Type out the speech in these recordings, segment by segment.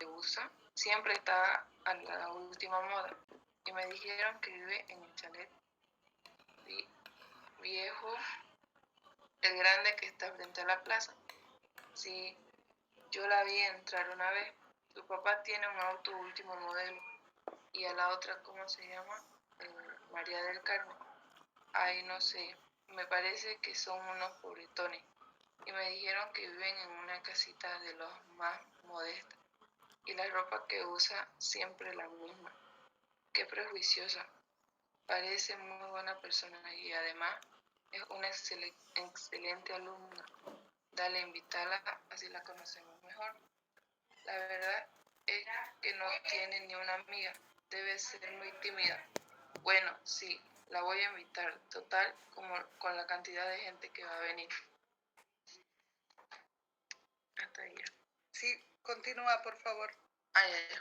usa siempre está a la última moda. Y me dijeron que vive en el chalet viejo, el grande que está frente a la plaza. Sí, yo la vi entrar una vez. Su papá tiene un auto último modelo. Y a la otra, ¿cómo se llama? María del Carmen. Ay, no sé. Me parece que son unos pobretones. Y me dijeron que viven en una casita de los más modestas. Y la ropa que usa siempre la misma. Qué prejuiciosa. Parece muy buena persona y además es una excelente alumna. Dale, invítala, así la conocemos mejor. La verdad es que no tiene ni una amiga. Debe ser muy tímida. Bueno, sí, la voy a invitar. Total, como con la cantidad de gente que va a venir. Hasta ahí ya. Sí, continúa, por favor. Ay, ay, ay.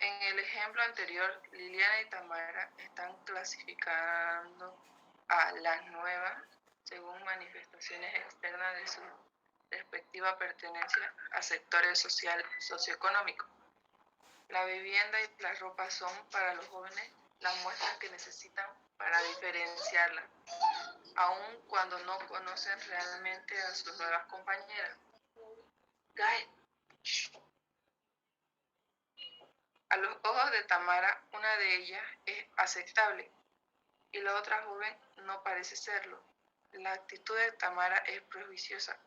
En el ejemplo anterior, Liliana y Tamara están clasificando a las nuevas según manifestaciones externas de su respectiva pertenencia a sectores socioeconómicos. La vivienda y la ropa son para los jóvenes las muestras que necesitan para diferenciarla, aun cuando no conocen realmente a sus nuevas compañeras. A los ojos de Tamara, una de ellas es aceptable y la otra joven no parece serlo. La actitud de Tamara es prejuiciosa.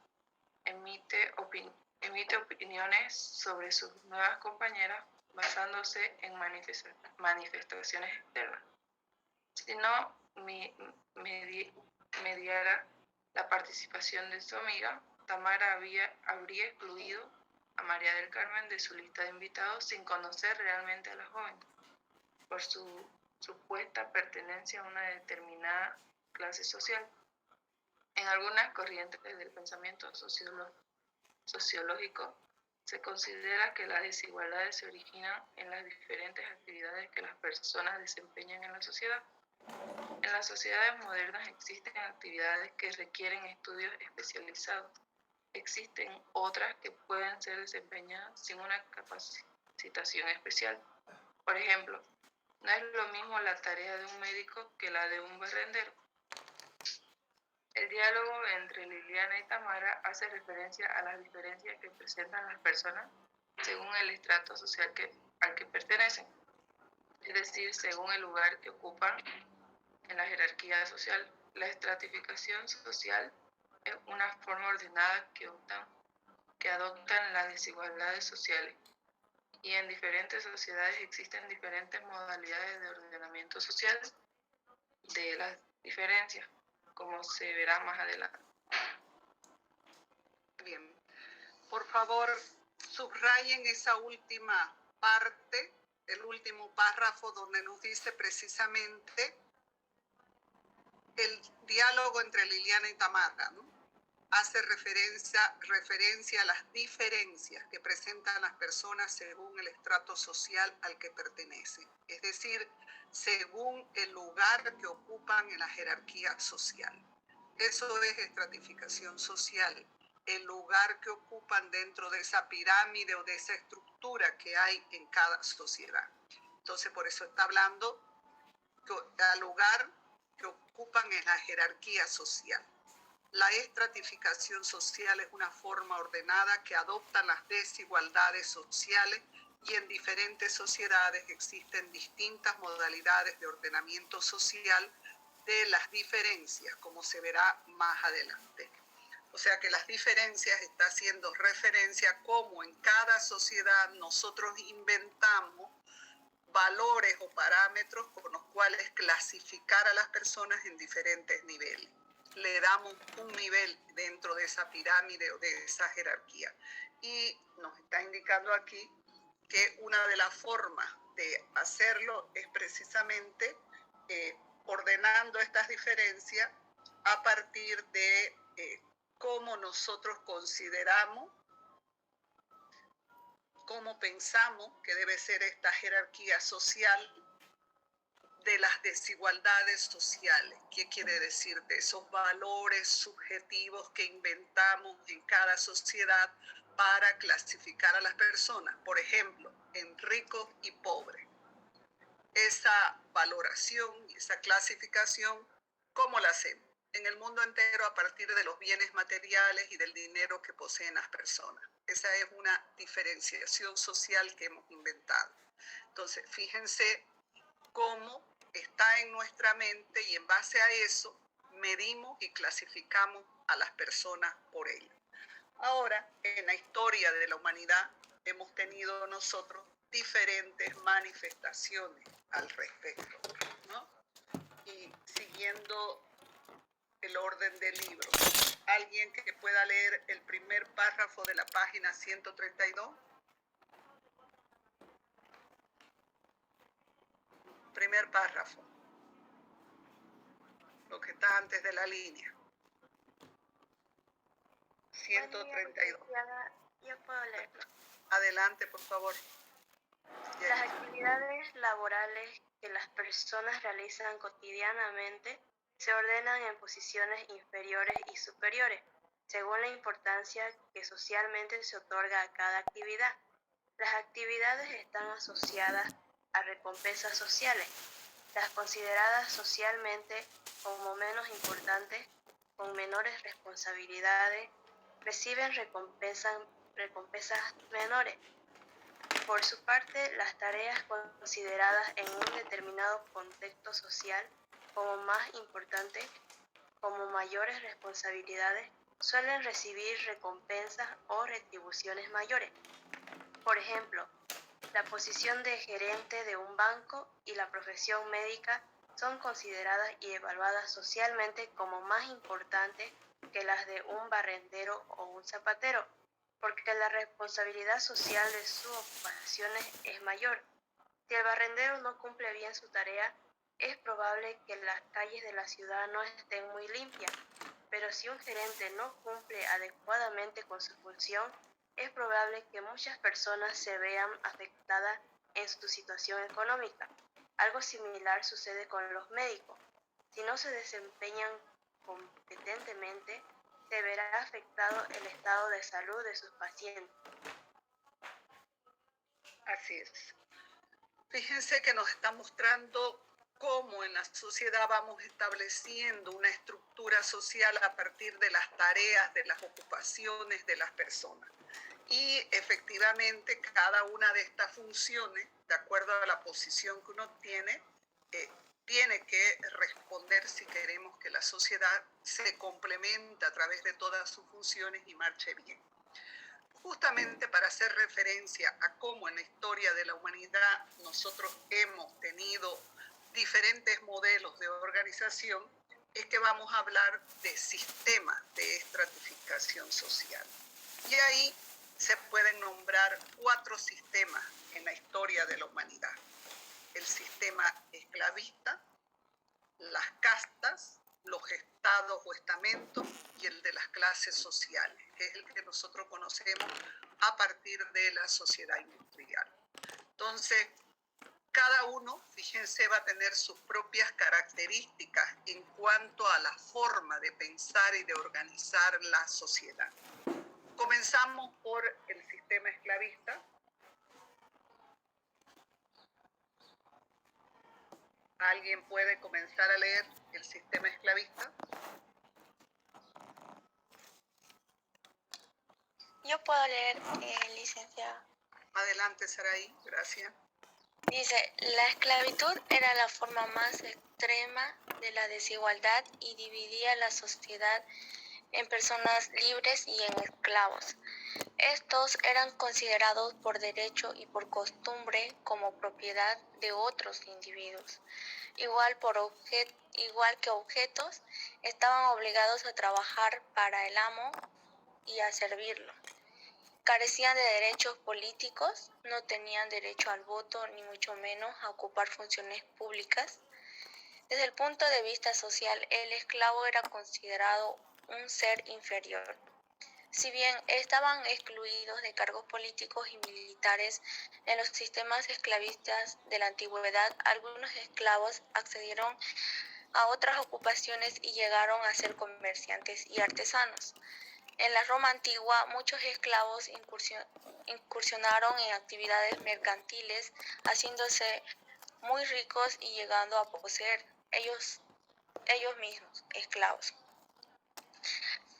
Emite opiniones sobre sus nuevas compañeras basándose en manifestaciones externas. Si no mediara la participación de su amiga, Tamara habría excluido a María del Carmen de su lista de invitados sin conocer realmente a la joven, por su supuesta pertenencia a una determinada clase social. En algunas corrientes del pensamiento sociológico se considera que las desigualdades se originan en las diferentes actividades que las personas desempeñan en la sociedad. En las sociedades modernas existen actividades que requieren estudios especializados. Existen otras que pueden ser desempeñadas sin una capacitación especial. Por ejemplo, no es lo mismo la tarea de un médico que la de un barrendero. El diálogo entre Liliana y Tamara hace referencia a las diferencias que presentan las personas según el estrato social al que pertenecen, es decir, según el lugar que ocupan en la jerarquía social. La estratificación social es una forma ordenada que adoptan las desigualdades sociales. Y en diferentes sociedades existen diferentes modalidades de ordenamiento social de las diferencias, como se verá más adelante. Bien. Por favor, subrayen esa última parte, el último párrafo donde nos dice precisamente el diálogo entre Liliana y Tamara, ¿no? Hace referencia a las diferencias que presentan las personas según el estrato social al que pertenecen, es decir, según el lugar que ocupan en la jerarquía social. Eso es estratificación social, el lugar que ocupan dentro de esa pirámide o de esa estructura que hay en cada sociedad. Entonces, por eso está hablando al lugar que ocupan en la jerarquía social. La estratificación social es una forma ordenada que adopta las desigualdades sociales y en diferentes sociedades existen distintas modalidades de ordenamiento social de las diferencias, como se verá más adelante. O sea que las diferencias está haciendo referencia a cómo en cada sociedad nosotros inventamos valores o parámetros con los cuales clasificar a las personas en diferentes niveles. Le damos un nivel dentro de esa pirámide o de esa jerarquía. Y nos está indicando aquí que una de las formas de hacerlo es precisamente ordenando estas diferencias a partir de cómo nosotros consideramos, cómo pensamos que debe ser esta jerarquía social de las desigualdades sociales. ¿Qué quiere decir? De esos valores subjetivos que inventamos en cada sociedad para clasificar a las personas, por ejemplo, en ricos y pobres. Esa valoración y esa clasificación, ¿cómo la hacemos? En el mundo entero a partir de los bienes materiales y del dinero que poseen las personas. Esa es una diferenciación social que hemos inventado. Entonces, fíjense cómo está en nuestra mente y en base a eso medimos y clasificamos a las personas por ello. Ahora, en la historia de la humanidad hemos tenido nosotros diferentes manifestaciones al respecto, ¿no? Y siguiendo el orden del libro, ¿alguien que pueda leer el primer párrafo de la página 132? Primer párrafo, lo que está antes de la línea. 132. Yo puedo leerlo. Adelante, por favor. Las actividades laborales que las personas realizan cotidianamente se ordenan en posiciones inferiores y superiores, según la importancia que socialmente se otorga a cada actividad. Las actividades están asociadas a recompensas sociales. Las consideradas socialmente como menos importantes, con menores responsabilidades, reciben recompensas menores. Por su parte, las tareas consideradas en un determinado contexto social como más importantes, como mayores responsabilidades, suelen recibir recompensas o retribuciones mayores. Por ejemplo, la posición de gerente de un banco y la profesión médica son consideradas y evaluadas socialmente como más importantes que las de un barrendero o un zapatero, porque la responsabilidad social de sus ocupaciones es mayor. Si el barrendero no cumple bien su tarea, es probable que las calles de la ciudad no estén muy limpias, pero si un gerente no cumple adecuadamente con su función, es probable que muchas personas se vean afectadas en su situación económica. Algo similar sucede con los médicos. Si no se desempeñan competentemente, se verá afectado el estado de salud de sus pacientes. Así es. Fíjense que nos está mostrando cómo en la sociedad vamos estableciendo una estructura social a partir de las tareas, de las ocupaciones de las personas. Y efectivamente cada una de estas funciones, de acuerdo a la posición que uno tiene que responder si queremos que la sociedad se complemente a través de todas sus funciones y marche bien. Justamente para hacer referencia a cómo en la historia de la humanidad nosotros hemos tenido diferentes modelos de organización, es que vamos a hablar de sistemas de estratificación social. Y ahí se pueden nombrar 4 sistemas en la historia de la humanidad. El sistema esclavista, las castas, los estados o estamentos y el de las clases sociales, que es el que nosotros conocemos a partir de la sociedad industrial. Entonces, cada uno, fíjense, va a tener sus propias características en cuanto a la forma de pensar y de organizar la sociedad. Comenzamos por el sistema esclavista. ¿Alguien puede comenzar a leer el sistema esclavista? Yo puedo leer, licenciada. Adelante, Saraí, gracias. Dice, la esclavitud era la forma más extrema de la desigualdad y dividía la sociedad en personas libres y en esclavos. Estos eran considerados por derecho y por costumbre como propiedad de otros individuos. Igual que objetos, estaban obligados a trabajar para el amo y a servirlo. Carecían de derechos políticos, no tenían derecho al voto ni mucho menos a ocupar funciones públicas. Desde el punto de vista social, el esclavo era considerado un ser inferior. Si bien estaban excluidos de cargos políticos y militares en los sistemas esclavistas de la antigüedad, algunos esclavos accedieron a otras ocupaciones y llegaron a ser comerciantes y artesanos. En la Roma antigua, muchos esclavos incursionaron en actividades mercantiles, haciéndose muy ricos y llegando a poseer ellos mismos esclavos.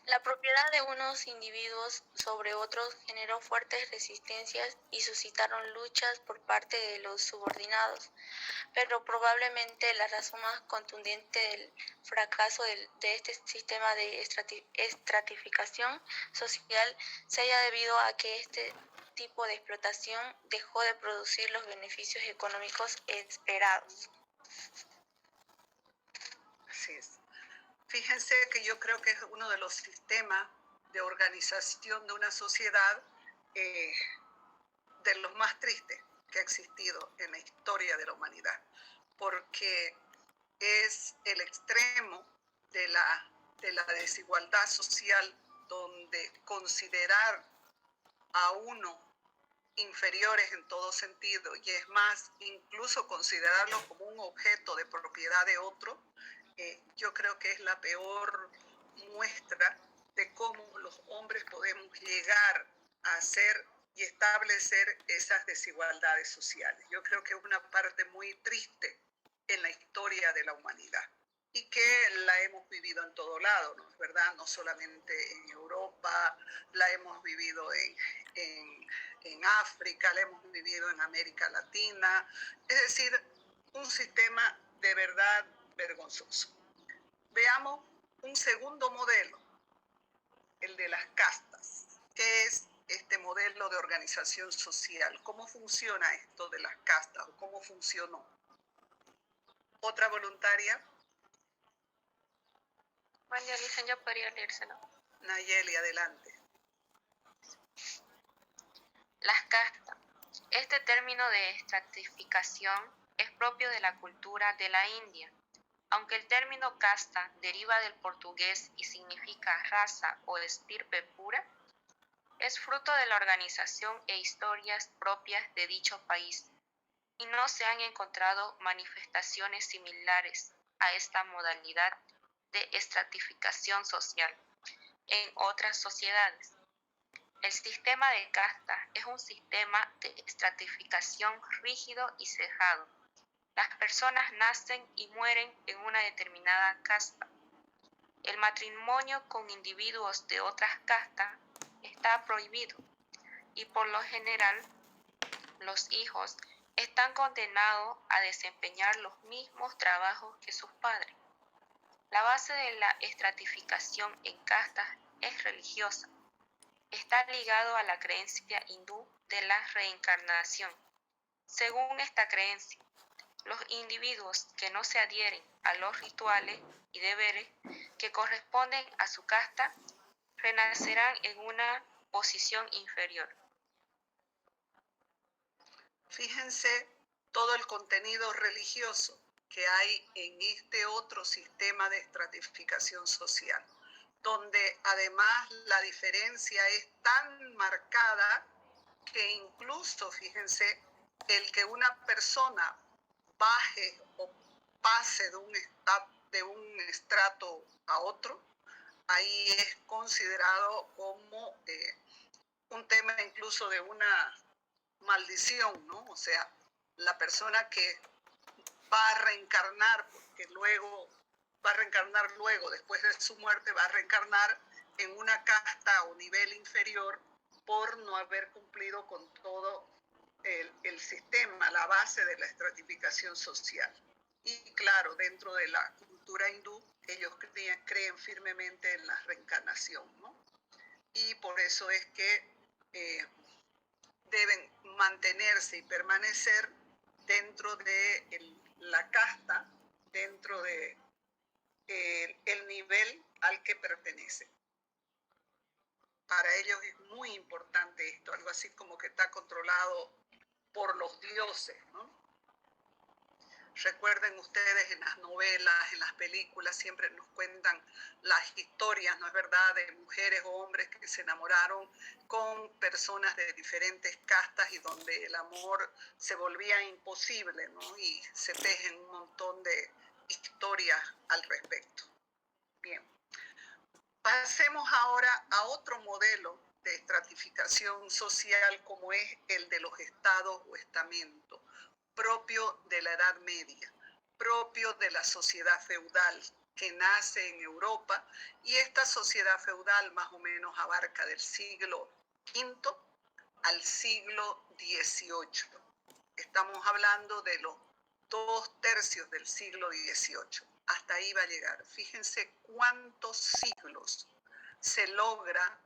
La propiedad de unos individuos sobre otros generó fuertes resistencias y suscitaron luchas por parte de los subordinados, pero probablemente la razón más contundente del fracaso de este sistema de estratificación social se haya debido a que este tipo de explotación dejó de producir los beneficios económicos esperados. Así es. Fíjense que yo creo que es uno de los sistemas de organización de una sociedad de los más tristes que ha existido en la historia de la humanidad, porque es el extremo de la desigualdad social, donde considerar a uno inferiores en todo sentido, y es más, incluso considerarlo como un objeto de propiedad de otro, yo creo que es la peor muestra de cómo los hombres podemos llegar a hacer y establecer esas desigualdades sociales. Yo creo que es una parte muy triste en la historia de la humanidad y que la hemos vivido en todo lado, ¿no es verdad? No solamente en Europa, la hemos vivido en África, la hemos vivido en América Latina, es decir, un sistema de verdad vergonzoso. Veamos un segundo modelo, el de las castas. ¿Qué es este modelo de organización social? ¿Cómo funciona esto de las castas o cómo funcionó? ¿Otra voluntaria? Buen día, Lisa, yo podría leérselo. Nayeli, adelante. Las castas. Este término de estratificación es propio de la cultura de la India. Aunque el término casta deriva del portugués y significa raza o estirpe pura, es fruto de la organización e historias propias de dicho país, y no se han encontrado manifestaciones similares a esta modalidad de estratificación social en otras sociedades. El sistema de casta es un sistema de estratificación rígido y cerrado. Las personas nacen y mueren en una determinada casta. El matrimonio con individuos de otras castas está prohibido y por lo general los hijos están condenados a desempeñar los mismos trabajos que sus padres. La base de la estratificación en castas es religiosa. Está ligado a la creencia hindú de la reencarnación. Según esta creencia, los individuos que no se adhieren a los rituales y deberes que corresponden a su casta renacerán en una posición inferior. Fíjense todo el contenido religioso que hay en este otro sistema de estratificación social, donde además la diferencia es tan marcada que incluso, fíjense, el que una persona baje o pase de un estrato a otro, ahí es considerado como un tema incluso de una maldición, ¿no? O sea, la persona que va a reencarnar, porque luego va a reencarnar luego, después de su muerte, va a reencarnar en una casta o nivel inferior por no haber cumplido con todo el sistema, la base de la estratificación social. Y claro, dentro de la cultura hindú, ellos creen firmemente en la reencarnación, ¿no? Y por eso es que deben mantenerse y permanecer dentro de la casta, dentro de el nivel al que pertenece. Para ellos es muy importante esto, algo así como que está controlado por los dioses, ¿no? Recuerden ustedes en las novelas, en las películas, siempre nos cuentan las historias, ¿no es verdad?, de mujeres o hombres que se enamoraron con personas de diferentes castas y donde el amor se volvía imposible, ¿no? Y se tejen un montón de historias al respecto. Bien. Pasemos ahora a otro modelo de estratificación social como es el de los estados o estamentos, propio de la Edad Media, propio de la sociedad feudal que nace en Europa, y esta sociedad feudal más o menos abarca del siglo V al siglo XVIII. Estamos hablando de los 2/3 del siglo XVIII. Hasta ahí va a llegar. Fíjense cuántos siglos se logra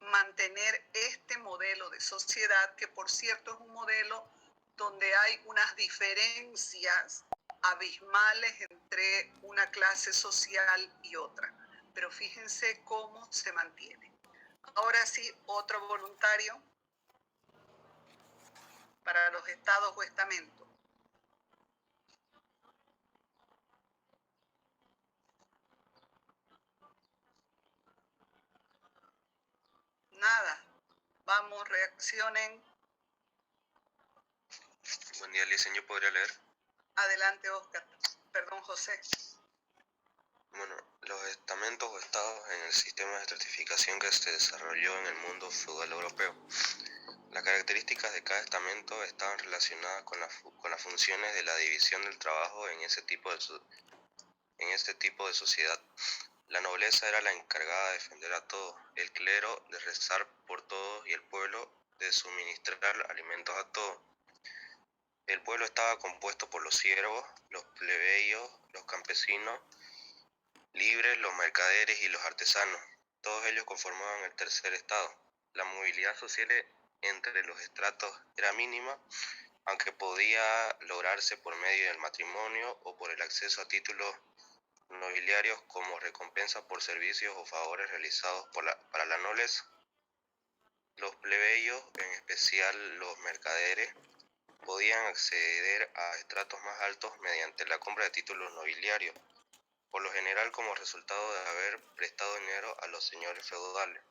mantener este modelo de sociedad, que por cierto es un modelo donde hay unas diferencias abismales entre una clase social y otra. Pero fíjense cómo se mantiene. Ahora sí, otro voluntario para los estados o estamentos. Nada. Vamos, reaccionen. Buen día, Licen, ¿yo podría leer? Adelante, Oscar. Perdón, José. Bueno, los estamentos o estados en el sistema de estratificación que se desarrolló en el mundo feudal europeo. Las características de cada estamento estaban relacionadas con las funciones de la división del trabajo en este tipo de sociedad. La nobleza era la encargada de defender a todos, el clero de rezar por todos y el pueblo de suministrar alimentos a todos. El pueblo estaba compuesto por los siervos, los plebeyos, los campesinos libres, los mercaderes y los artesanos. Todos ellos conformaban el tercer estado. La movilidad social entre los estratos era mínima, aunque podía lograrse por medio del matrimonio o por el acceso a títulos nobiliarios como recompensa por servicios o favores realizados para la nobleza. Los plebeyos, en especial los mercaderes, podían acceder a estratos más altos mediante la compra de títulos nobiliarios, por lo general como resultado de haber prestado dinero a los señores feudales.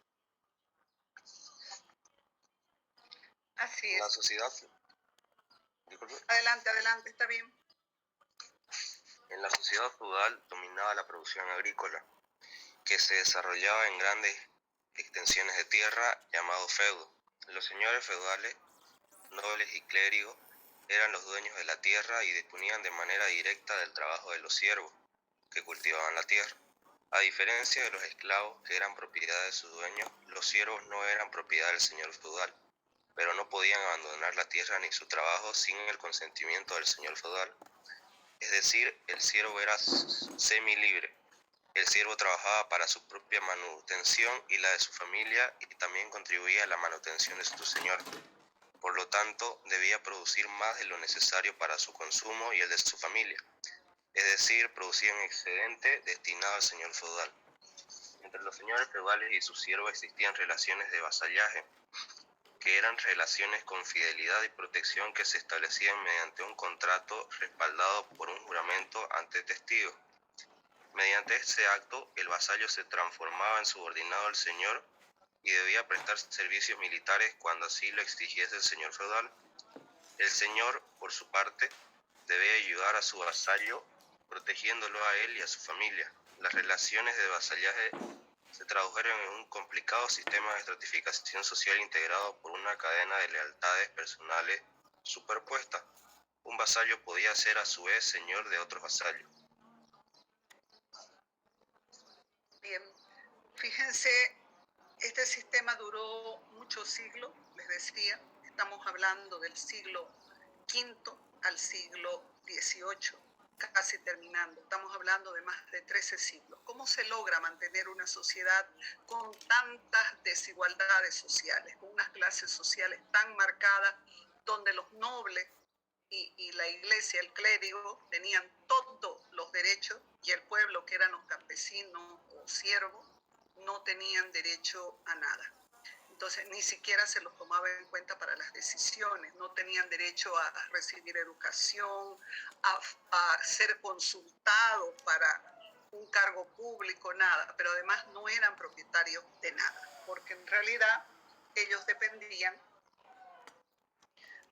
Así En la es. sociedad, Adelante, está bien. En la sociedad feudal dominaba la producción agrícola, que se desarrollaba en grandes extensiones de tierra llamado feudo. Los señores feudales, nobles y clérigos eran los dueños de la tierra y disponían de manera directa del trabajo de los siervos, que cultivaban la tierra. A diferencia de los esclavos, que eran propiedad de sus dueños, los siervos no eran propiedad del señor feudal, pero no podían abandonar la tierra ni su trabajo sin el consentimiento del señor feudal. Es decir, el siervo era semilibre. El siervo trabajaba para su propia manutención y la de su familia, y también contribuía a la manutención de su señor. Por lo tanto, debía producir más de lo necesario para su consumo y el de su familia. Es decir, producía un excedente destinado al señor feudal. Entre los señores feudales y sus siervos existían relaciones de vasallaje, que eran relaciones con fidelidad y protección que se establecían mediante un contrato respaldado por un juramento ante testigos. Mediante este acto, el vasallo se transformaba en subordinado al señor y debía prestar servicios militares cuando así lo exigiese el señor feudal. El señor, por su parte, debía ayudar a su vasallo protegiéndolo a él y a su familia. Las relaciones de vasallaje se tradujeron en un complicado sistema de estratificación social integrado por una cadena de lealtades personales superpuestas. Un vasallo podía ser a su vez señor de otros vasallos. Bien, fíjense, este sistema duró muchos siglos, les decía, estamos hablando del siglo V al siglo XVIII, casi terminando, estamos hablando de más de 13 siglos. ¿Cómo se logra mantener una sociedad con tantas desigualdades sociales, con unas clases sociales tan marcadas, donde los nobles y la iglesia, el clérigo, tenían todos los derechos y el pueblo, que eran los campesinos o siervos, no tenían derecho a nada? Entonces, ni siquiera se los tomaba en cuenta para las decisiones, no tenían derecho a recibir educación, a ser consultados para un cargo público, nada, pero además no eran propietarios de nada, porque en realidad ellos dependían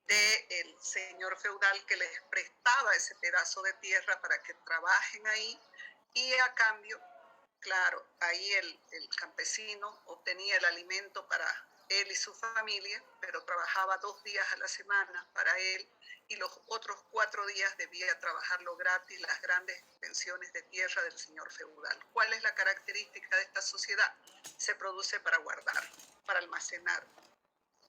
del señor feudal, que les prestaba ese pedazo de tierra para que trabajen ahí, y a cambio claro, ahí el campesino obtenía el alimento para él y su familia, pero trabajaba 2 días a la semana para él y los otros 4 días debía trabajarlo gratis las grandes extensiones de tierra del señor feudal. ¿Cuál es la característica de esta sociedad? Se produce para guardar, para almacenar,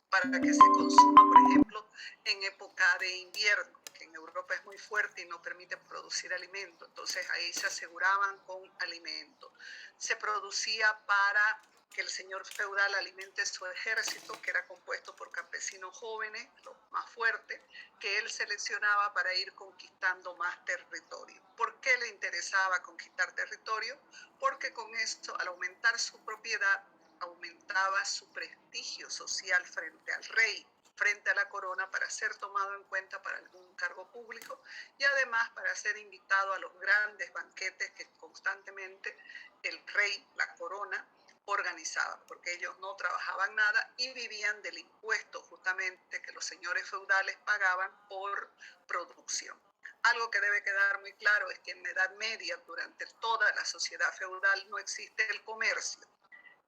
para que se consuma, por ejemplo, en época de invierno, que en Europa es muy fuerte y no permite producir alimento. Entonces ahí se aseguraban con alimento. Se producía para que el señor feudal alimente su ejército, que era compuesto por campesinos jóvenes, los más fuertes, que él seleccionaba para ir conquistando más territorio. ¿Por qué le interesaba conquistar territorio? Porque con esto, al aumentar su propiedad, aumentaba su prestigio social frente al rey, frente a la corona, para ser tomado en cuenta para algún cargo público y además para ser invitado a los grandes banquetes que constantemente el rey, la corona, organizaba, porque ellos no trabajaban nada y vivían del impuesto justamente que los señores feudales pagaban por producción. Algo que debe quedar muy claro es que en la Edad Media, durante toda la sociedad feudal, no existe el comercio.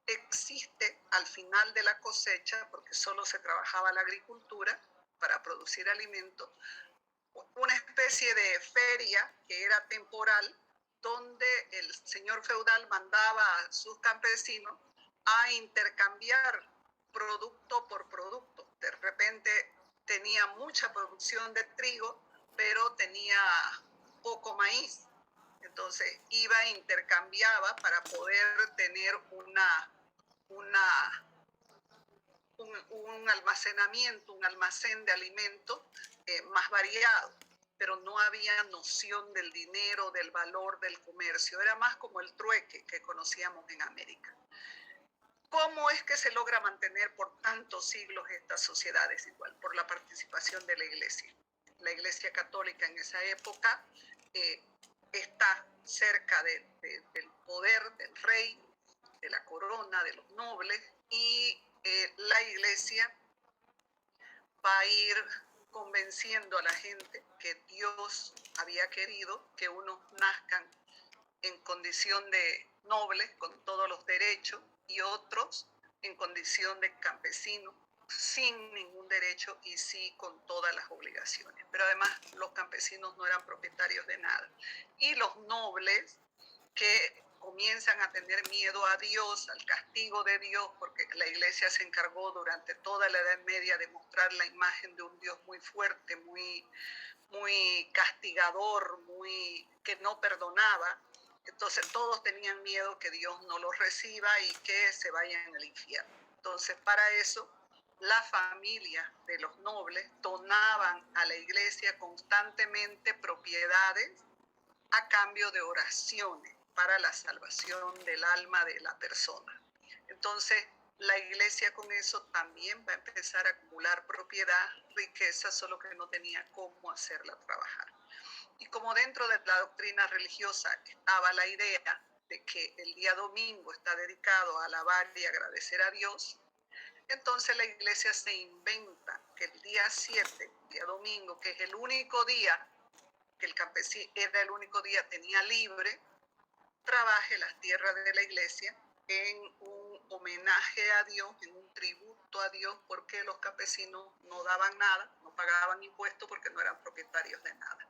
Existe al final de la cosecha, porque solo se trabajaba la agricultura para producir alimentos, una especie de feria que era temporal, donde el señor feudal mandaba a sus campesinos a intercambiar producto por producto. De repente tenía mucha producción de trigo, pero tenía poco maíz. Entonces iba e intercambiaba para poder tener un almacenamiento, un almacén de alimentos más variado, pero no había noción del dinero, del valor del comercio, era más como el trueque que conocíamos en América. ¿Cómo es que se logra mantener por tantos siglos estas sociedades igual? Por la participación de la Iglesia. La Iglesia católica en esa época está cerca del poder del rey, de la corona, de los nobles, y la Iglesia va a ir convenciendo a la gente que Dios había querido que unos nazcan en condición de nobles, con todos los derechos, y otros en condición de campesinos, sin ningún derecho y sí con todas las obligaciones. Pero además los campesinos no eran propietarios de nada. Y los nobles, que comienzan a tener miedo a Dios, al castigo de Dios, porque la Iglesia se encargó durante toda la Edad Media de mostrar la imagen de un Dios muy fuerte, muy castigador, que no perdonaba. Entonces todos tenían miedo que Dios no los reciba y que se vayan al infierno. Entonces para eso las familias de los nobles donaban a la Iglesia constantemente propiedades a cambio de oraciones para la salvación del alma de la persona. Entonces, la Iglesia con eso también va a empezar a acumular propiedad, riqueza, solo que no tenía cómo hacerla trabajar. Y como dentro de la doctrina religiosa estaba la idea de que el día domingo está dedicado a alabar y agradecer a Dios, entonces la Iglesia se inventa que el día 7, día domingo, que es el único día que el campesino era el único día tenía libre, trabaje las tierras de la Iglesia en un homenaje a Dios, en un tributo a Dios, porque los campesinos no daban nada, no pagaban impuestos porque no eran propietarios de nada.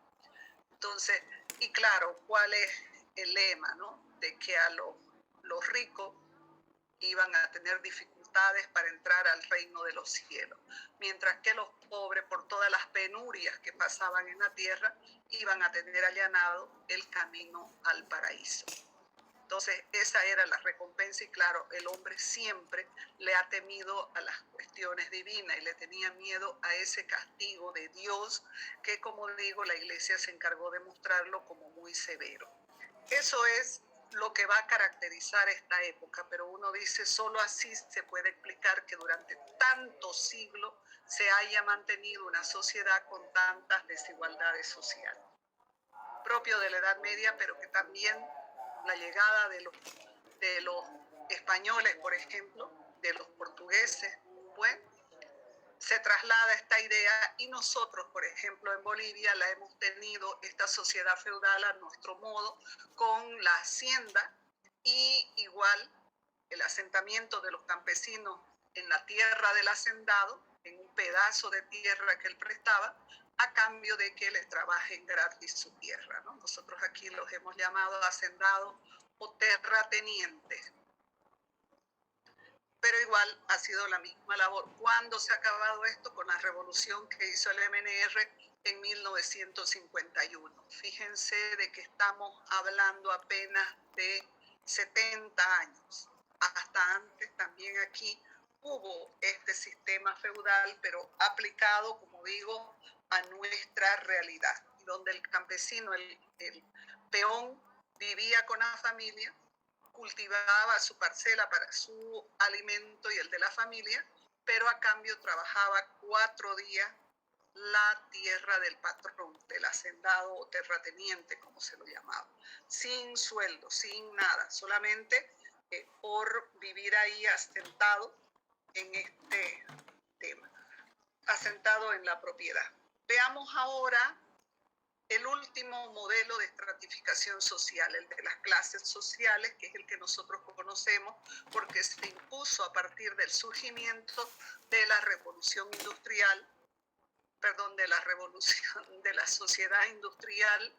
Entonces, y claro, ¿cuál es el lema, no? De que a los ricos iban a tener dificultades para entrar al reino de los cielos, mientras que los pobres, por todas las penurias que pasaban en la tierra, iban a tener allanado el camino al paraíso. Entonces, esa era la recompensa y claro, el hombre siempre le ha temido a las cuestiones divinas y le tenía miedo a ese castigo de Dios que, como digo, la Iglesia se encargó de mostrarlo como muy severo. Eso es lo que va a caracterizar esta época, pero uno dice, solo así se puede explicar que durante tantos siglos se haya mantenido una sociedad con tantas desigualdades sociales. Propio de la Edad Media, pero que también la llegada de los españoles, por ejemplo, de los portugueses, pues, se traslada esta idea y nosotros, por ejemplo, en Bolivia la hemos tenido, esta sociedad feudal a nuestro modo, con la hacienda y igual el asentamiento de los campesinos en la tierra del hacendado, en un pedazo de tierra que él prestaba, a cambio de que les trabajen gratis su tierra, ¿no? Nosotros aquí los hemos llamado hacendados o terratenientes. Pero igual ha sido la misma labor. ¿Cuándo se ha acabado esto? Con la revolución que hizo el MNR en 1951. Fíjense de que estamos hablando apenas de 70 años. Hasta antes también aquí hubo este sistema feudal, pero aplicado, como digo, a nuestra realidad, donde el campesino, el peón, vivía con la familia, cultivaba su parcela para su alimento y el de la familia, pero a cambio trabajaba 4 días la tierra del patrón, del hacendado o terrateniente, como se lo llamaba, sin sueldo, sin nada, solamente por vivir ahí asentado en este tema, asentado en la propiedad. Veamos ahora el último modelo de estratificación social, el de las clases sociales, que es el que nosotros conocemos porque se impuso a partir del surgimiento de la revolución industrial, de la sociedad industrial,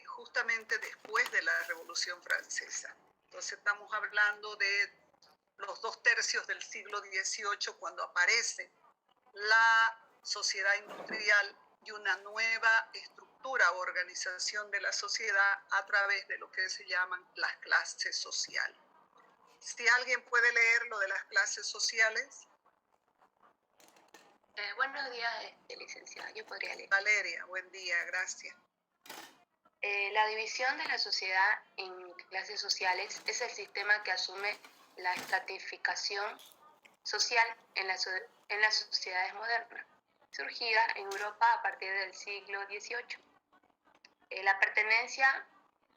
justamente después de la Revolución Francesa. Entonces estamos hablando de los 2/3 del siglo XVIII, cuando aparece la sociedad industrial y una nueva estructura o organización de la sociedad a través de lo que se llaman las clases sociales. Si alguien puede leer lo de las clases sociales. Buenos días, licenciada. Yo podría leer. Valeria, buen día, gracias. La división de la sociedad en clases sociales es el sistema que asume la estratificación social en las sociedades modernas, surgida en Europa a partir del siglo XVIII. La pertenencia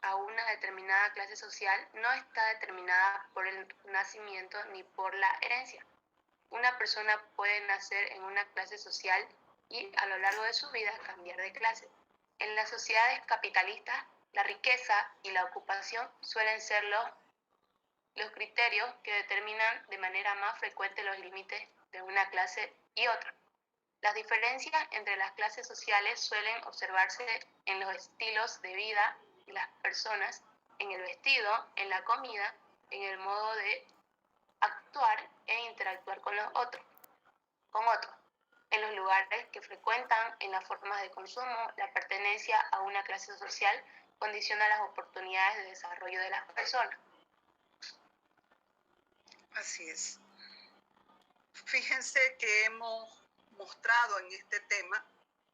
a una determinada clase social no está determinada por el nacimiento ni por la herencia. Una persona puede nacer en una clase social y a lo largo de su vida cambiar de clase. En las sociedades capitalistas, la riqueza y la ocupación suelen ser los criterios que determinan de manera más frecuente los límites de una clase y otra. Las diferencias entre las clases sociales suelen observarse en los estilos de vida de las personas, en el vestido, en la comida, en el modo de actuar e interactuar con otros, en los lugares que frecuentan, en las formas de consumo. La pertenencia a una clase social condiciona las oportunidades de desarrollo de las personas. Así es. Fíjense que hemos mostrado en este tema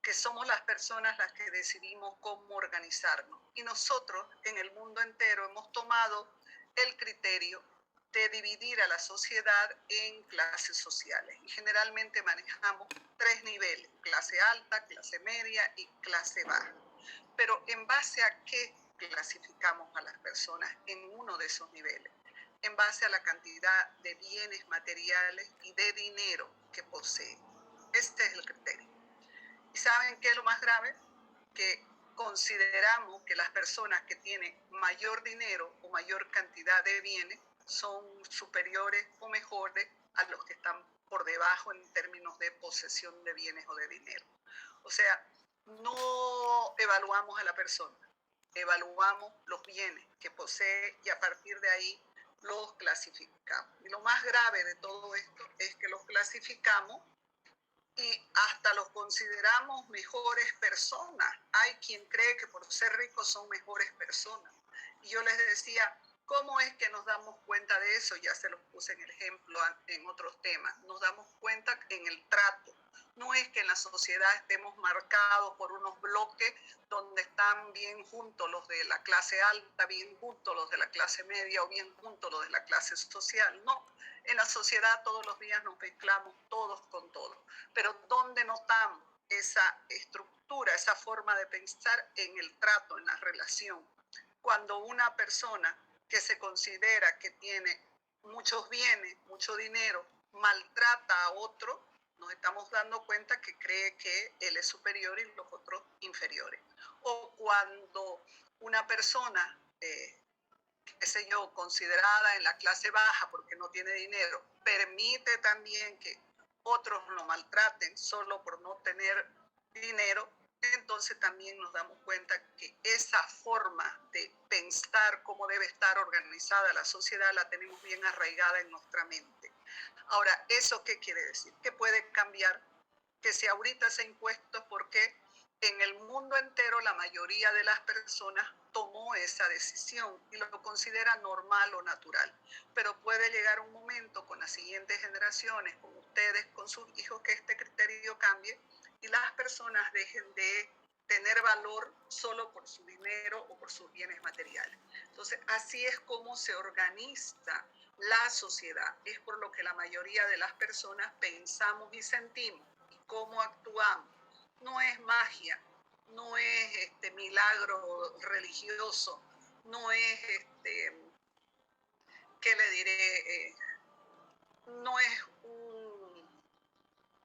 que somos las personas las que decidimos cómo organizarnos. Y nosotros en el mundo entero hemos tomado el criterio de dividir a la sociedad en clases sociales. Y generalmente manejamos 3 niveles: clase alta, clase media y clase baja. Pero ¿en base a qué clasificamos a las personas en uno de esos niveles? En base a la cantidad de bienes materiales y de dinero que posee. Este es el criterio. ¿Y saben qué es lo más grave? Que consideramos que las personas que tienen mayor dinero o mayor cantidad de bienes son superiores o mejores a los que están por debajo en términos de posesión de bienes o de dinero. O sea, no evaluamos a la persona, evaluamos los bienes que posee y a partir de ahí los clasificamos. Y lo más grave de todo esto es que los clasificamos y hasta los consideramos mejores personas. Hay quien cree que por ser ricos son mejores personas. Y yo les decía, ¿cómo es que nos damos cuenta de eso? Ya se los puse en el ejemplo en otros temas. Nos damos cuenta en el trato. No es que en la sociedad estemos marcados por unos bloques donde están bien juntos los de la clase alta, bien juntos los de la clase media o bien juntos los de la clase social. No, en la sociedad todos los días nos mezclamos todos con todos. Pero ¿dónde notamos esa estructura, esa forma de pensar? En el trato, en la relación. Cuando una persona que se considera que tiene muchos bienes, mucho dinero, maltrata a otro, nos estamos dando cuenta que cree que él es superior y los otros inferiores. O cuando una persona qué sé yo, considerada en la clase baja porque no tiene dinero, permite también que otros lo maltraten solo por no tener dinero, entonces también nos damos cuenta que esa forma de pensar cómo debe estar organizada la sociedad la tenemos bien arraigada en nuestra mente. Ahora, ¿eso qué quiere decir? Que puede cambiar, que si ahorita se ha impuesto porque en el mundo entero la mayoría de las personas tomó esa decisión y lo considera normal o natural. Pero puede llegar un momento con las siguientes generaciones, con ustedes, con sus hijos, que este criterio cambie y las personas dejen de tener valor solo por su dinero o por sus bienes materiales. Entonces, así es como se organiza la sociedad. Es por lo que la mayoría de las personas pensamos y sentimos y cómo actuamos. No es magia, no es milagro religioso, no es, ¿qué le diré? No es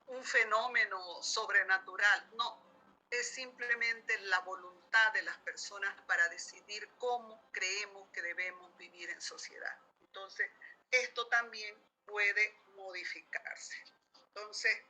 un fenómeno sobrenatural, no, es simplemente la voluntad de las personas para decidir cómo creemos que debemos vivir en sociedad. Entonces, esto también puede modificarse. Entonces,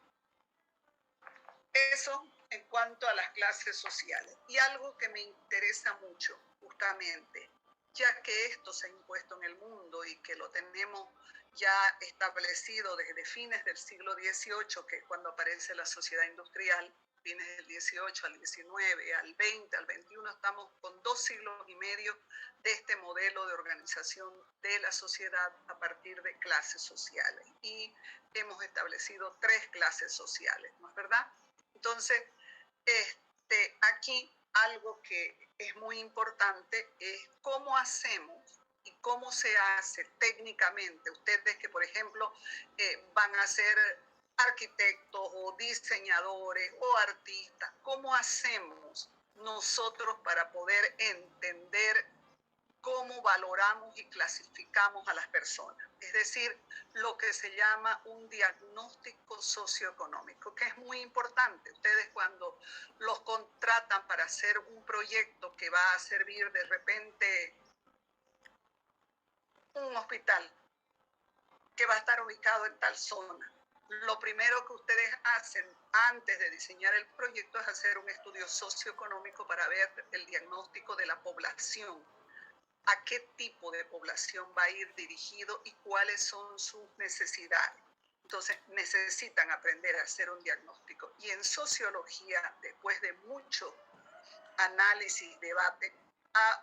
eso en cuanto a las clases sociales. Y algo que me interesa mucho, justamente, ya que esto se ha impuesto en el mundo y que lo tenemos ya establecido desde fines del siglo XVIII, que es cuando aparece la sociedad industrial, fines del XVIII al XIX, al XX, al XXI, estamos con 2 siglos y medio de este modelo de organización de la sociedad a partir de clases sociales. Y hemos establecido 3 clases sociales, ¿no es verdad? Entonces, aquí algo que es muy importante es cómo hacemos y cómo se hace técnicamente. Ustedes que, por ejemplo, van a ser arquitectos o diseñadores o artistas, ¿cómo hacemos nosotros para poder entender cómo valoramos y clasificamos a las personas? Es decir, lo que se llama un diagnóstico socioeconómico, que es muy importante. Ustedes cuando los contratan para hacer un proyecto que va a servir de repente un hospital que va a estar ubicado en tal zona, lo primero que ustedes hacen antes de diseñar el proyecto es hacer un estudio socioeconómico para ver el diagnóstico de la población, a qué tipo de población va a ir dirigido y cuáles son sus necesidades. Entonces necesitan aprender a hacer un diagnóstico. Y en sociología, después de mucho análisis, debate,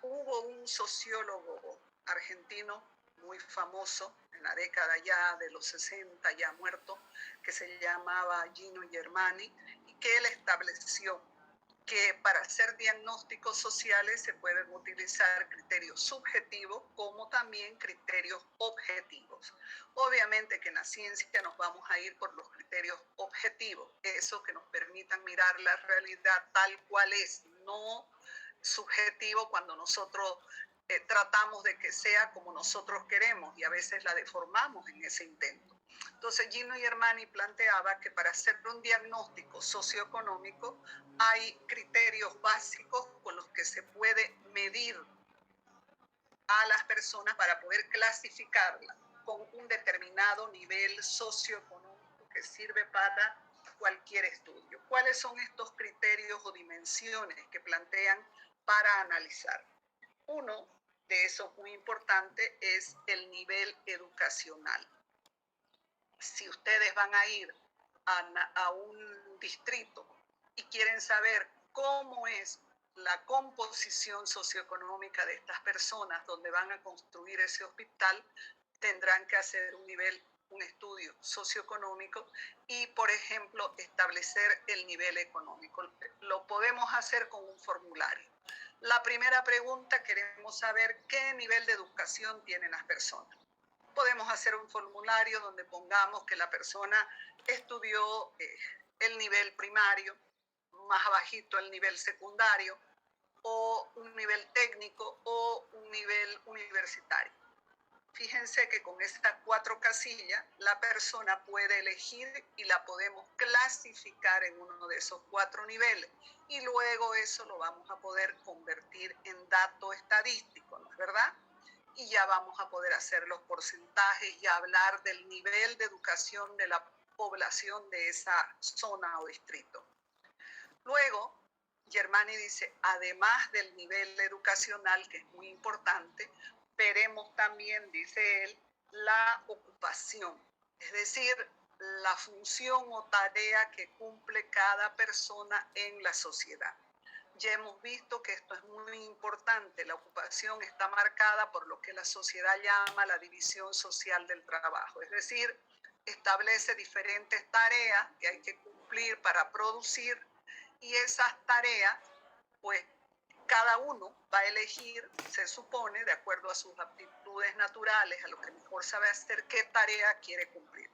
hubo un sociólogo argentino muy famoso en la década ya de los 60, ya muerto, que se llamaba Gino Germani, y que él estableció que para hacer diagnósticos sociales se pueden utilizar criterios subjetivos como también criterios objetivos. Obviamente que en la ciencia nos vamos a ir por los criterios objetivos, esos que nos permitan mirar la realidad tal cual es, no subjetivo cuando nosotros tratamos de que sea como nosotros queremos y a veces la deformamos en ese intento. Entonces Gino Germani planteaba que para hacer un diagnóstico socioeconómico hay criterios básicos con los que se puede medir a las personas para poder clasificarlas con un determinado nivel socioeconómico que sirve para cualquier estudio. ¿Cuáles son estos criterios o dimensiones que plantean para analizar? Uno de esos muy importante es el nivel educacional. Si ustedes van a ir a un distrito y quieren saber cómo es la composición socioeconómica de estas personas donde van a construir ese hospital, tendrán que hacer un estudio socioeconómico y, por ejemplo, establecer el nivel económico. Lo podemos hacer con un formulario. La primera pregunta, queremos saber qué nivel de educación tienen las personas. Podemos hacer un formulario donde pongamos que la persona estudió el nivel primario, más bajito el nivel secundario, o un nivel técnico o un nivel universitario. Fíjense que con estas 4 casillas la persona puede elegir y la podemos clasificar en uno de esos 4 niveles. Y luego eso lo vamos a poder convertir en dato estadístico, ¿no es verdad? y ya vamos a poder hacer los porcentajes y hablar del nivel de educación de la población de esa zona o distrito. Luego, Germani dice, además del nivel educacional, que es muy importante, veremos también, dice él, la ocupación, es decir, la función o tarea que cumple cada persona en la sociedad. Ya hemos visto que esto es muy importante. La ocupación está marcada por lo que la sociedad llama la división social del trabajo, es decir, establece diferentes tareas que hay que cumplir para producir, y esas tareas, pues cada uno va a elegir, se supone, de acuerdo a sus aptitudes naturales, a lo que mejor sabe hacer, qué tarea quiere cumplir.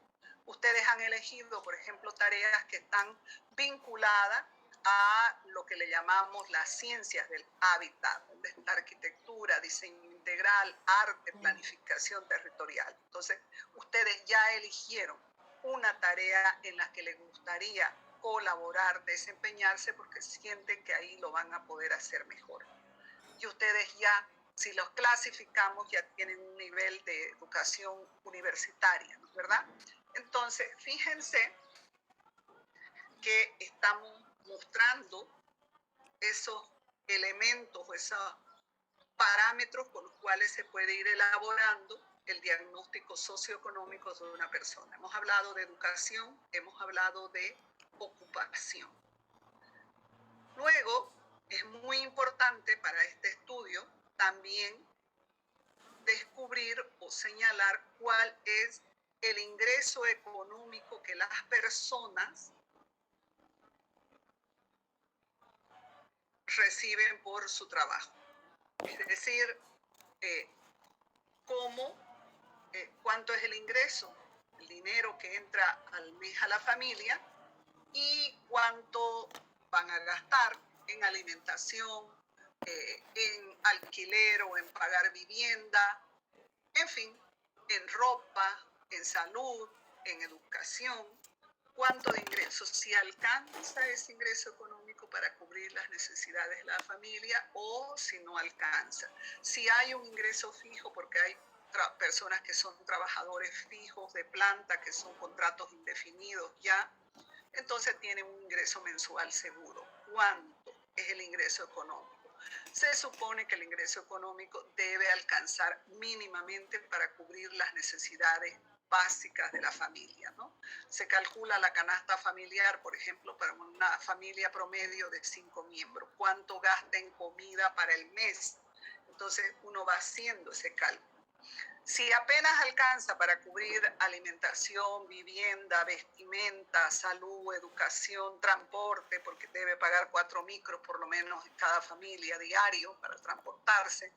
Ustedes han elegido, por ejemplo, tareas que están vinculadas a lo que le llamamos las ciencias del hábitat, donde está arquitectura, diseño integral, arte, planificación territorial. Entonces, ustedes ya eligieron una tarea en la que les gustaría colaborar, desempeñarse, porque sienten que ahí lo van a poder hacer mejor. Y ustedes ya, si los clasificamos, ya tienen un nivel de educación universitaria, ¿no es verdad? Entonces, fíjense que estamos mostrando esos elementos o esos parámetros con los cuales se puede ir elaborando el diagnóstico socioeconómico de una persona. Hemos hablado de educación, hemos hablado de ocupación. Luego, es muy importante para este estudio también descubrir o señalar cuál es el ingreso económico que las personas reciben por su trabajo. Es decir, cuánto es el ingreso, el dinero que entra al mes a la familia, y cuánto van a gastar en alimentación, en alquiler o en pagar vivienda, en fin, en ropa, en salud, en educación. ¿Cuánto de ingreso? Si alcanza ese ingreso económico para cubrir las necesidades de la familia, o si no alcanza. Si hay un ingreso fijo, porque hay personas que son trabajadores fijos de planta, que son contratos indefinidos ya, entonces tienen un ingreso mensual seguro. ¿Cuánto es el ingreso económico? Se supone que el ingreso económico debe alcanzar mínimamente para cubrir las necesidades básicas de la familia, ¿no? Se calcula la canasta familiar, por ejemplo, para una familia promedio de 5 miembros. ¿Cuánto gasta en comida para el mes? Entonces uno va haciendo ese cálculo. Si apenas alcanza para cubrir alimentación, vivienda, vestimenta, salud, educación, transporte, porque debe pagar 4 micros por lo menos en cada familia diario para transportarse.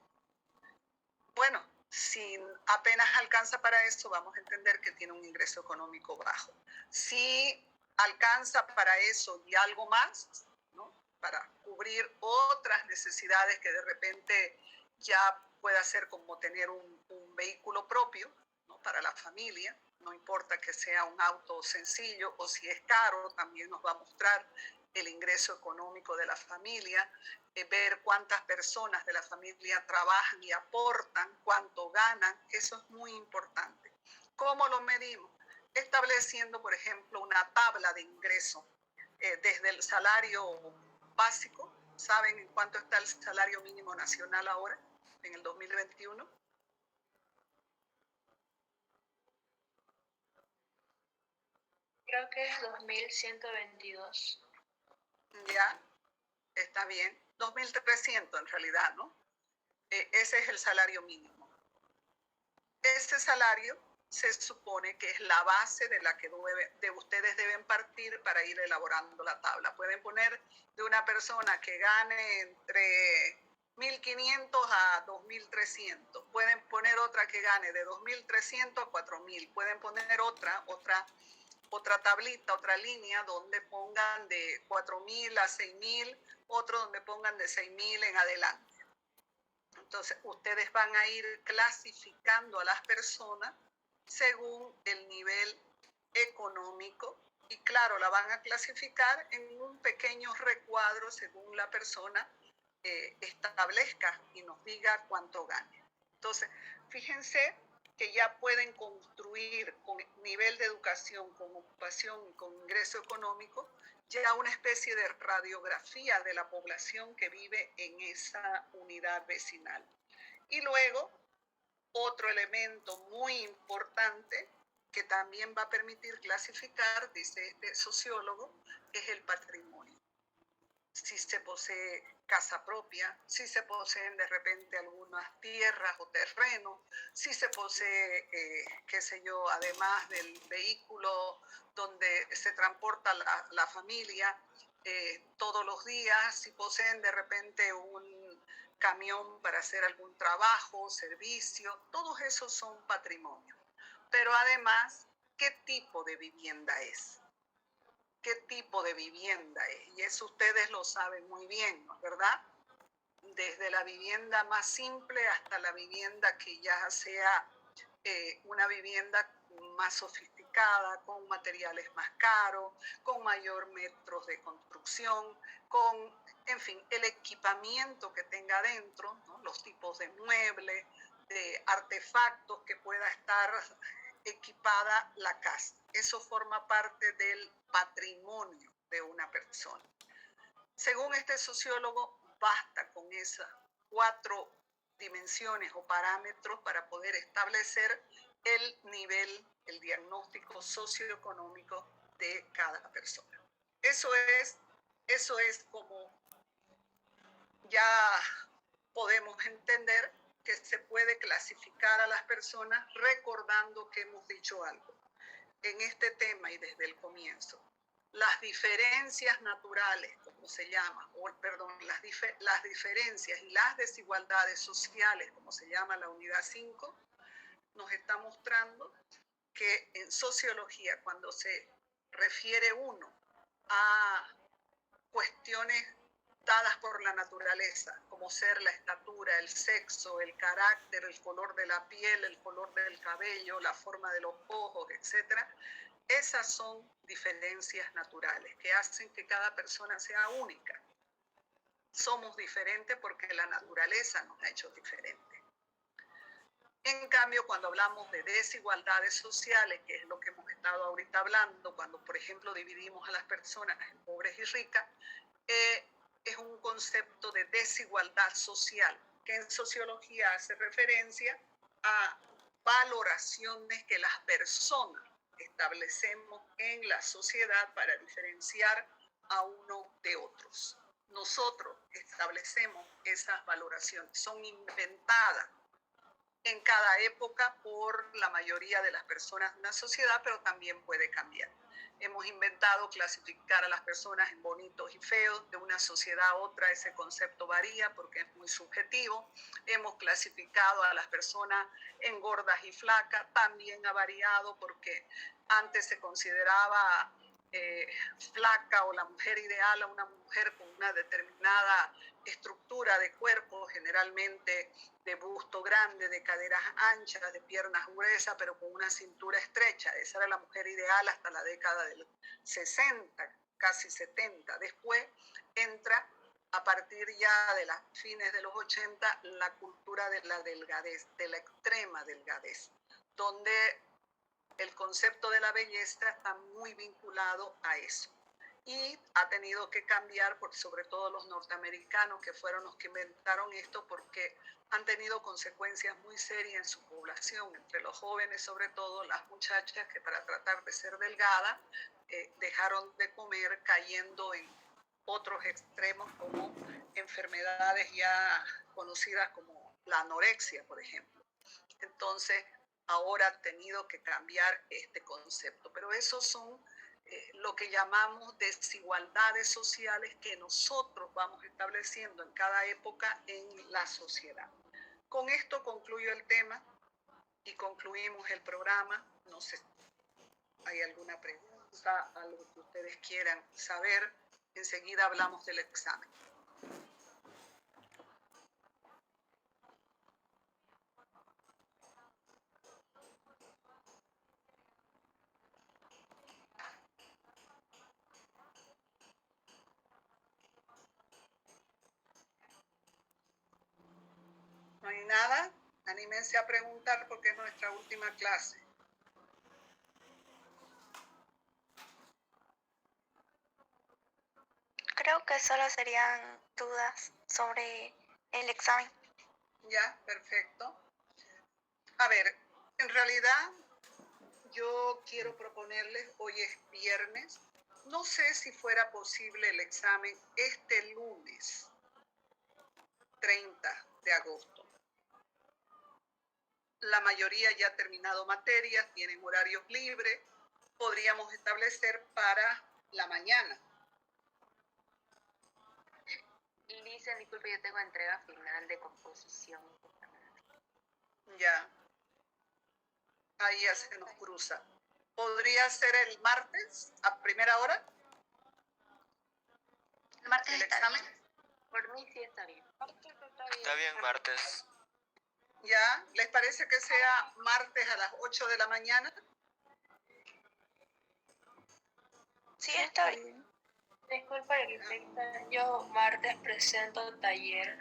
Bueno, si apenas alcanza para eso, vamos a entender que tiene un ingreso económico bajo. Si alcanza para eso y algo más, ¿no?, para cubrir otras necesidades que de repente ya pueda ser, como tener un vehículo propio, ¿no?, para la familia, no importa que sea un auto sencillo, o si es caro, también nos va a mostrar el ingreso económico de la familia, ver cuántas personas de la familia trabajan y aportan, cuánto ganan. Eso es muy importante. ¿Cómo lo medimos? Estableciendo, por ejemplo, una tabla de ingreso desde el salario básico. ¿Saben en cuánto está el salario mínimo nacional ahora, en el 2021? Creo que es 2.122. Ya, está bien. 2.300 en realidad, ¿no? Ese es el salario mínimo. Ese salario se supone que es la base de la que ustedes deben partir para ir elaborando la tabla. Pueden poner de una persona que gane entre 1.500 a 2.300. Pueden poner otra que gane de 2.300 a 4.000. Pueden poner otra tablita, otra línea donde pongan de 4.000 a 6.000, otro donde pongan de 6.000 en adelante. Entonces, ustedes van a ir clasificando a las personas según el nivel económico, y claro, la van a clasificar en un pequeño recuadro según la persona establezca y nos diga cuánto gane. Entonces, fíjense que ya pueden construir con nivel de educación, con ocupación y con ingreso económico, ya una especie de radiografía de la población que vive en esa unidad vecinal. Y luego, otro elemento muy importante que también va a permitir clasificar, dice este sociólogo, es el patrimonio. Si se posee casa propia, si se poseen de repente algunas tierras o terrenos, si se posee, qué sé yo, además del vehículo donde se transporta la familia todos los días, si poseen de repente un camión para hacer algún trabajo, servicio, todos esos son patrimonio. Pero además, ¿qué tipo de vivienda es? ¿Qué tipo de vivienda es? Y eso ustedes lo saben muy bien, ¿no? ¿Verdad? Desde la vivienda más simple hasta la vivienda que ya sea una vivienda más sofisticada, con materiales más caros, con mayor metros de construcción, con, en fin, el equipamiento que tenga dentro, ¿no? Los tipos de muebles, de artefactos que pueda estar equipada la casa. Eso forma parte del patrimonio de una persona. Según este sociólogo, basta con esas 4 dimensiones o parámetros para poder establecer el nivel, el diagnóstico socioeconómico de cada persona. Eso es como ya podemos entender que se puede clasificar a las personas recordando que hemos dicho algo en este tema y desde el comienzo. Las diferencias naturales, como se llama, las diferencias y las desigualdades sociales, como se llama la unidad 5, nos está mostrando que en sociología, cuando se refiere uno a cuestiones dadas por la naturaleza, como ser la estatura, el sexo, el carácter, el color de la piel, el color del cabello, la forma de los ojos, etc., esas son diferencias naturales que hacen que cada persona sea única. Somos diferentes porque la naturaleza nos ha hecho diferentes. En cambio, cuando hablamos de desigualdades sociales, que es lo que hemos estado ahorita hablando, cuando, por ejemplo, dividimos a las personas en pobres y ricas, es un concepto de desigualdad social, que en sociología hace referencia a valoraciones que las personas establecemos en la sociedad para diferenciar a uno de otros. Nosotros establecemos esas valoraciones, son inventadas en cada época por la mayoría de las personas de una sociedad, pero también puede cambiar. Hemos inventado clasificar a las personas en bonitos y feos, de una sociedad a otra ese concepto varía porque es muy subjetivo. Hemos clasificado a las personas en gordas y flacas, también ha variado porque antes se consideraba flaca o la mujer ideal a una mujer con una determinada estructura de cuerpo, generalmente de busto grande, de caderas anchas, de piernas gruesas, pero con una cintura estrecha. Esa era la mujer ideal hasta la década del 60, casi 70. Después entra, a partir ya de las fines de los 80, la cultura de la delgadez, de la extrema delgadez, donde el concepto de la belleza está muy vinculado a eso. Y ha tenido que cambiar, sobre todo los norteamericanos, que fueron los que inventaron esto, porque han tenido consecuencias muy serias en su población, entre los jóvenes, sobre todo las muchachas que para tratar de ser delgadas dejaron de comer, cayendo en otros extremos como enfermedades ya conocidas como la anorexia, por ejemplo. Entonces, ahora ha tenido que cambiar este concepto, pero esos son lo que llamamos desigualdades sociales que nosotros vamos estableciendo en cada época en la sociedad. Con esto concluyo el tema y concluimos el programa. No sé, ¿hay alguna pregunta, algo que ustedes quieran saber? Enseguida hablamos del examen. ¿No hay nada? Anímense a preguntar porque es nuestra última clase. Creo que solo serían dudas sobre el examen. Ya, perfecto. A ver, en realidad yo quiero proponerles, hoy es viernes, no sé si fuera posible el examen este lunes 30 de agosto. La mayoría ya ha terminado materias, tienen horarios libres, podríamos establecer para la mañana. Lisa, disculpe, yo tengo entrega final de composición. Ya. Ahí ya se nos cruza. ¿Podría ser el martes a primera hora? El martes ¿El está examen? bien. Por mí sí está bien. Está bien, martes. ¿Ya? ¿Les parece que sea martes a las 8 de la mañana? Sí, está bien. Disculpa, arquitecta, yo martes presento taller.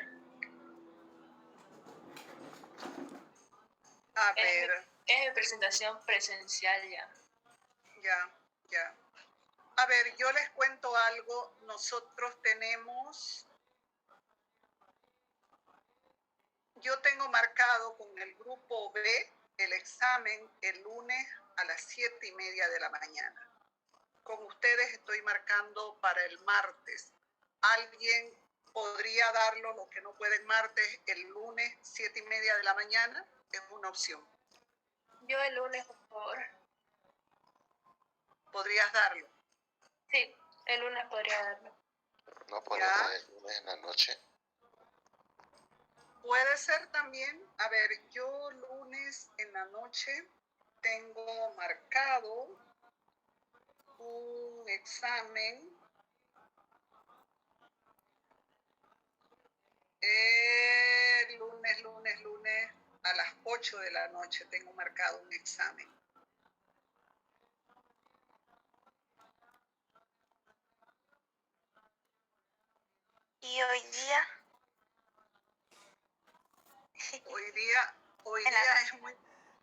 A ver, Es mi presentación presencial ya. ya. A ver, yo les cuento algo. Nosotros tenemos... Yo tengo marcado con el grupo B el examen el lunes a las 7:30 de la mañana. Con ustedes estoy marcando para el martes. ¿Alguien podría darlo, los que no pueden martes, el lunes 7:30 de la mañana? Es una opción. Yo el lunes, por favor. ¿Podrías darlo? Sí, el lunes podría darlo. No ponemos el lunes en la noche. Puede ser también, a ver, yo lunes en la noche tengo marcado un examen lunes a las 8 de la noche tengo marcado un examen. Y hoy día. Hoy día es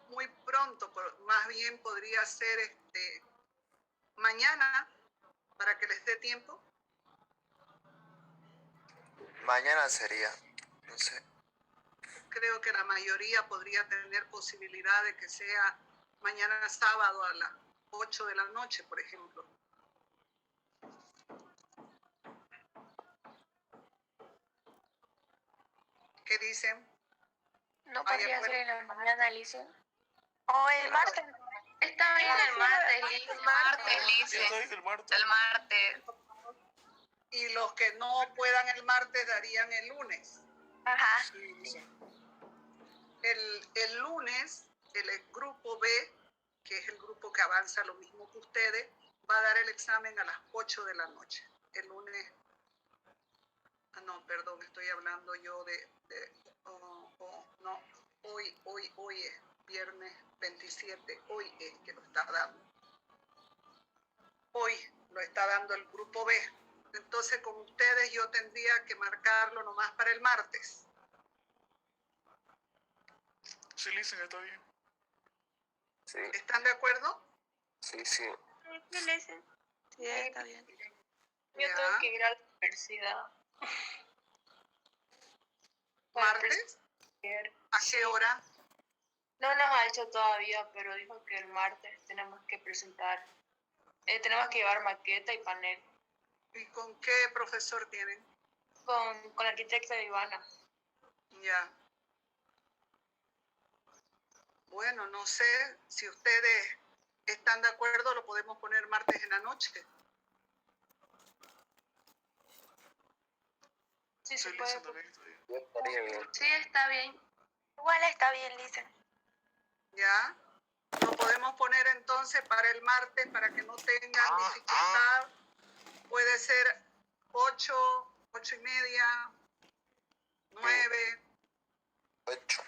muy pronto, pero más bien podría ser mañana para que les dé tiempo. Mañana sería, no sé. Creo que la mayoría podría tener posibilidad de que sea mañana sábado a las 8 de la noche, por ejemplo. ¿Qué dicen? No podría ser en la mañana, Alicia. O el martes. Está bien el martes, Lisa. El martes. Y los que no puedan el martes darían el lunes. Ajá. El lunes, el grupo B, que es el grupo que avanza lo mismo que ustedes, va a dar el examen a las 8 de la noche. El lunes, perdón, estoy hablando yo no, hoy es viernes 27, hoy es que lo está dando. Hoy lo está dando el grupo B. Entonces, con ustedes yo tendría que marcarlo nomás para el martes. Sí, Lisa, está bien. Sí, ¿Están de acuerdo? sí. Sí, está bien. Yo tengo que ir a la universidad. ¿Martes? ¿A qué hora? No nos ha hecho todavía, pero dijo que el martes tenemos que presentar. Tenemos que llevar maqueta y panel. ¿Y con qué profesor tienen? Con la arquitecta Ivana. Ya. Bueno, no sé si ustedes están de acuerdo, lo podemos poner martes en la noche. Sí, se Sí, puede. Lisa, también está bien. Yo estaría bien. Sí, está bien. Igual está bien, Lisa. ¿Ya? Lo podemos poner entonces para el martes para que no tengan dificultad. Puede ser 8, 8:30, 9. 8.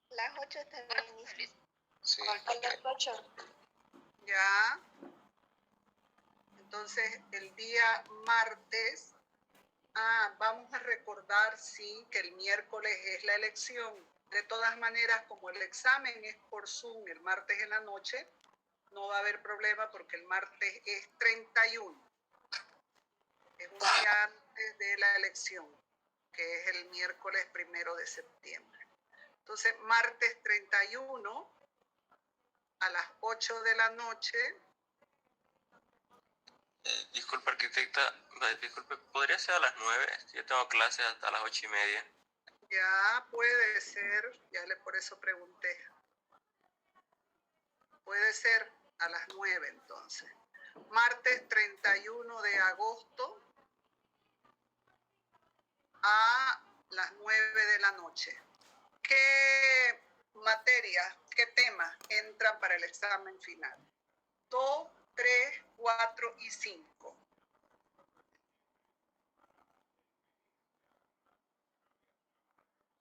Las 8 está bien, Lisa. Sí. A las 8. ¿Ya? Entonces, el día martes, vamos a recordar, sí, que el miércoles es la elección. De todas maneras, como el examen es por Zoom el martes en la noche, no va a haber problema porque el martes es 31. Es un día antes de la elección, que es el miércoles 1 de septiembre. Entonces, martes 31 a las 8 de la noche. Disculpe, arquitecta, disculpe, ¿podría ser a las 9? Yo tengo clases hasta las 8:30. Ya puede ser, por eso pregunté. Puede ser a las 9 entonces. Martes 31 de agosto a las 9 de la noche. ¿Qué materia, qué temas entran para el examen final? 2, 3, 4 y 5.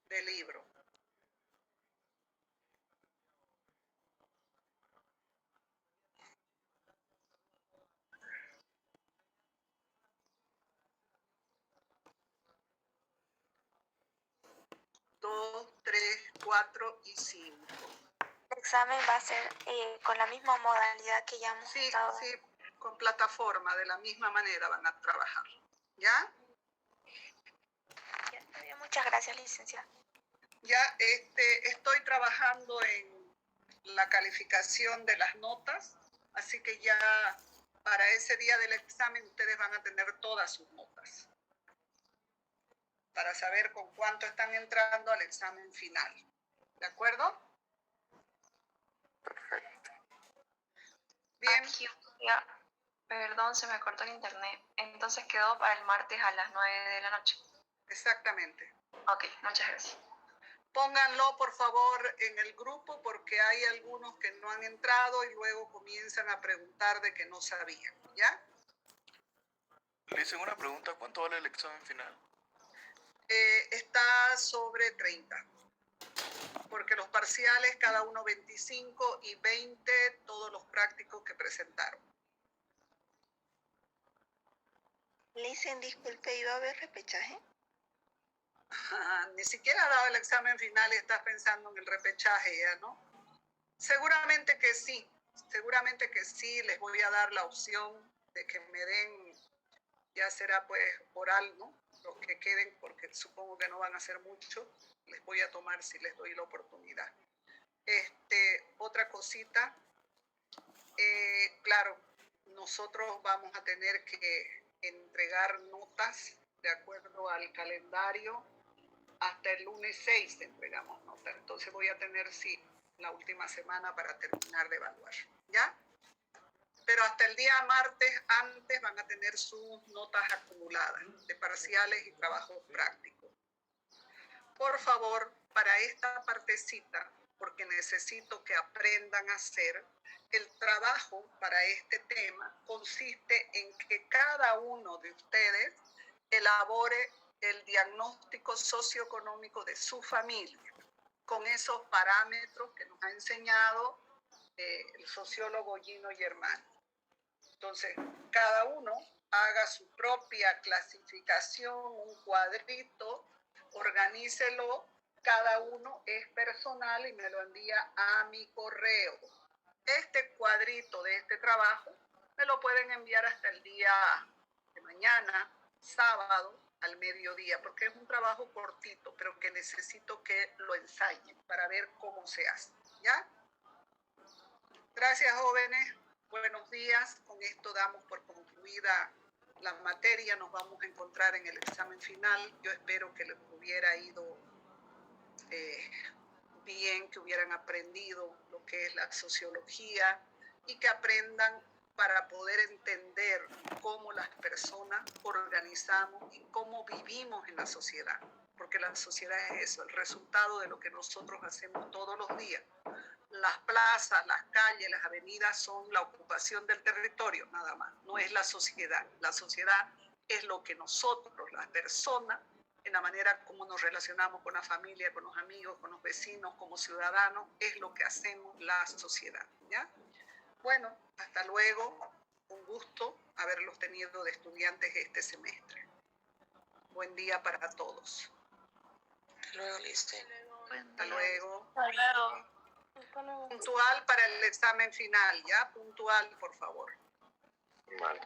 Del libro. Dos, 3, 4 y 5. El examen va a ser con la misma modalidad que ya hemos estado. Sí, con plataforma, de la misma manera van a trabajar. ¿Ya? Ya, está bien. Muchas gracias, licenciada. Ya estoy trabajando en la calificación de las notas, así que ya para ese día del examen ustedes van a tener todas sus notas para saber con cuánto están entrando al examen final. ¿De acuerdo? Perfecto. Bien. Aquí, ya, perdón, se me cortó el internet. Entonces quedó para el martes a las 9 de la noche. Exactamente. Ok, muchas gracias. Pónganlo, por favor, en el grupo porque hay algunos que no han entrado y luego comienzan a preguntar de que no sabían, ¿ya? Le hice una pregunta, ¿cuánto vale el examen final? Está sobre 30, porque los parciales cada uno 25 y 20 todos los prácticos que presentaron. Licen, disculpe, ¿iba a haber repechaje? Ni siquiera ha dado el examen final y estás pensando en el repechaje ya, ¿no? Seguramente que sí, les voy a dar la opción de que me den, ya será pues oral, ¿no? Los que queden, porque supongo que no van a ser muchos, les voy a tomar si les doy la oportunidad. Otra cosita, claro, nosotros vamos a tener que entregar notas de acuerdo al calendario. Hasta el lunes 6 entregamos notas, entonces voy a tener, sí, la última semana para terminar de evaluar, ¿ya? Pero hasta el día martes antes van a tener sus notas acumuladas de parciales y trabajos prácticos. Por favor, para esta partecita, porque necesito que aprendan a hacer, el trabajo para este tema consiste en que cada uno de ustedes elabore el diagnóstico socioeconómico de su familia, con esos parámetros que nos ha enseñado el sociólogo Gino Germán. Entonces, cada uno haga su propia clasificación, un cuadrito, organícelo, cada uno es personal y me lo envía a mi correo. Este cuadrito de este trabajo me lo pueden enviar hasta el día de mañana, sábado, al mediodía, porque es un trabajo cortito, pero que necesito que lo ensayen para ver cómo se hace, ¿ya? Gracias, jóvenes. Buenos días. Con esto damos por concluida la materia. Nos vamos a encontrar en el examen final. Yo espero que les hubiera ido bien, que hubieran aprendido lo que es la sociología y que aprendan para poder entender cómo las personas organizamos y cómo vivimos en la sociedad, porque la sociedad es eso, el resultado de lo que nosotros hacemos todos los días. Las plazas, las calles, las avenidas son la ocupación del territorio, nada más, no es la sociedad. La sociedad es lo que nosotros, las personas, en la manera como nos relacionamos con la familia, con los amigos, con los vecinos, como ciudadanos, es lo que hacemos la sociedad, ¿ya? Bueno, hasta luego. Un gusto haberlos tenido de estudiantes este semestre. Buen día para todos. Hasta luego, Lice. Hasta luego. Hasta luego. Puntual para el examen final, ¿ya? Puntual, por favor. Vale.